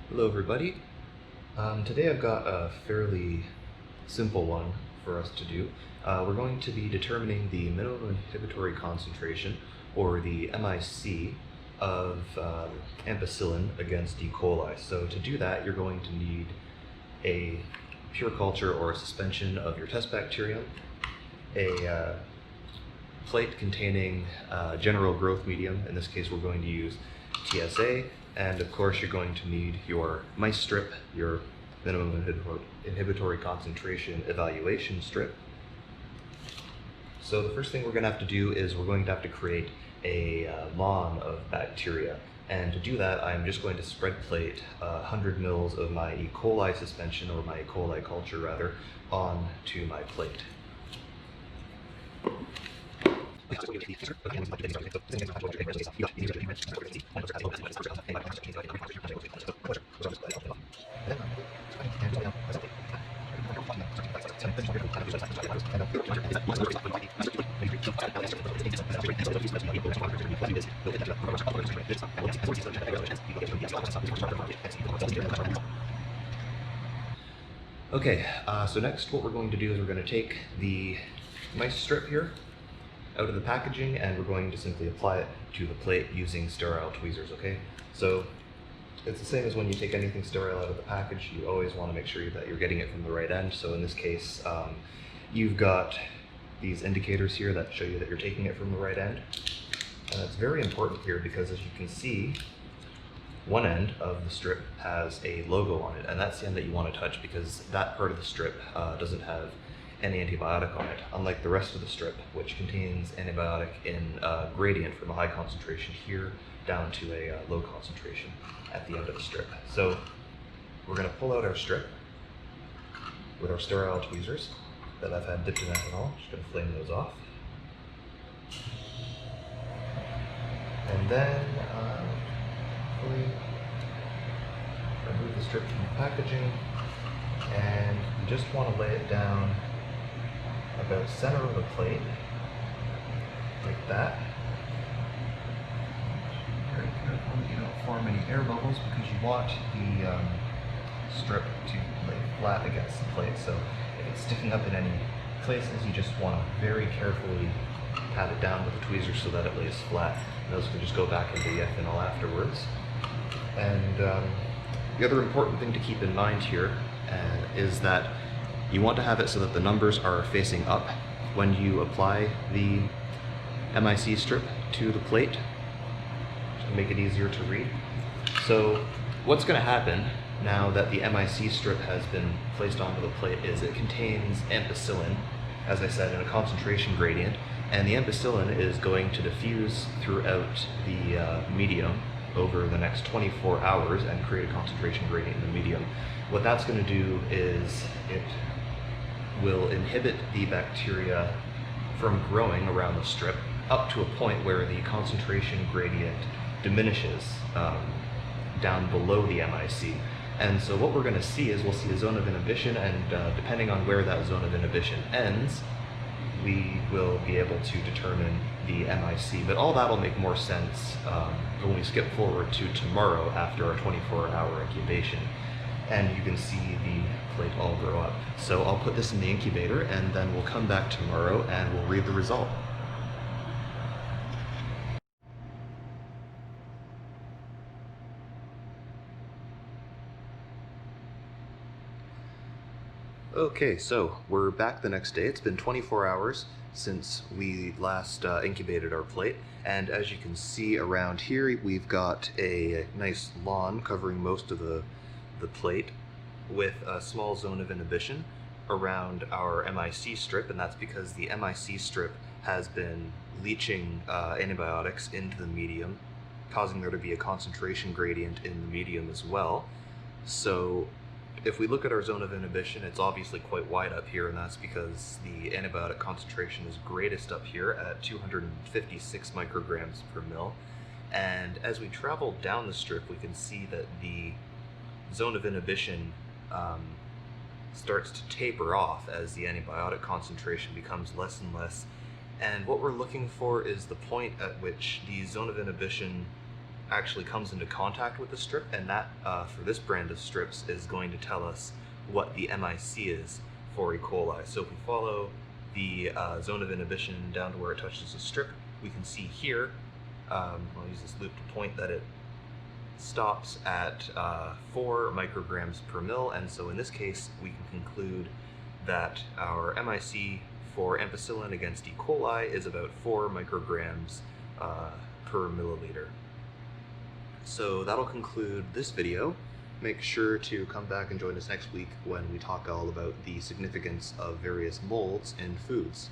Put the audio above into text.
Hello everybody. Today I've got a fairly simple one for us to do. We're going to be determining the minimum inhibitory concentration, or the MIC, of ampicillin against E. coli. So to do that, you're going to need a pure culture or a suspension of your test bacterium, a plate containing general growth medium. In this case, we're going to use TSA, and of course you're going to need your mice strip, your minimum inhibitory concentration evaluation strip. So the first thing we're going to have to do is we're going to have to create a lawn of bacteria. And to do that, I'm just going to spread plate 100 mils of my E. coli suspension, or my E. coli culture rather, onto my plate. Okay, so next what we're going to do is we're going to take the mice strip here out of the packaging, and we're going to simply apply it to the plate using sterile tweezers, okay? So it's the same as when you take anything sterile out of the package. You always want to make sure that you're getting it from the right end. So in this case, you've got these indicators here that show you that you're taking it from the right end. And it's very important here because, as you can see, one end of the strip has a logo on it, and that's the end that you want to touch because that part of the strip doesn't have any antibiotic on it, unlike the rest of the strip, which contains antibiotic in gradient from a high concentration here down to a low concentration at the end of the strip. So we're going to pull out our strip with our sterile tweezers that I've had dipped in ethanol. Just going to flame those off. And then remove the strip from the packaging, and you just want to lay it down about center of the plate, like that. Very careful that you don't form any air bubbles because you want the strip to lay flat against the plate. So if it's sticking up in any places, you just want to very carefully pat it down with a tweezer so that it lays flat. And those can just go back into the ethanol afterwards. And the other important thing to keep in mind here is that you want to have it so that the numbers are facing up when you apply the MIC strip to the plate, to make it easier to read. So what's going to happen now that the MIC strip has been placed onto the plate is it contains ampicillin, as I said, in a concentration gradient, and the ampicillin is going to diffuse throughout the medium over the next 24 hours and create a concentration gradient in the medium. What that's going to do is it will inhibit the bacteria from growing around the strip up to a point where the concentration gradient diminishes down below the MIC. And so what we're going to see is we'll see a zone of inhibition, and depending on where that zone of inhibition ends, we will be able to determine the MIC. But all that will make more sense when we skip forward to tomorrow after our 24-hour incubation. And you can see the plate all grow up. So I'll put this in the incubator, and then we'll come back tomorrow and we'll read the result. Okay, so we're back the next day. It's been 24 hours since we last incubated our plate, and as you can see around here, we've got a nice lawn covering most of the plate with a small zone of inhibition around our MIC strip, and that's because the MIC strip has been leaching antibiotics into the medium, causing there to be a concentration gradient in the medium as well. So if we look at our zone of inhibition, it's obviously quite wide up here, and that's because the antibiotic concentration is greatest up here at 256 micrograms per mil. And as we travel down the strip, we can see that the zone of inhibition starts to taper off as the antibiotic concentration becomes less and less. And what we're looking for is the point at which the zone of inhibition actually comes into contact with the strip, and that for this brand of strips is going to tell us what the MIC is for E. coli. So if we follow the zone of inhibition down to where it touches the strip, we can see here, I'll use this loop to point that it stops at 4 micrograms per mil, and so in this case we can conclude that our MIC for ampicillin against E. coli is about 4 micrograms per milliliter. So that'll conclude this video. Make sure to come back and join us next week when we talk all about the significance of various molds in foods.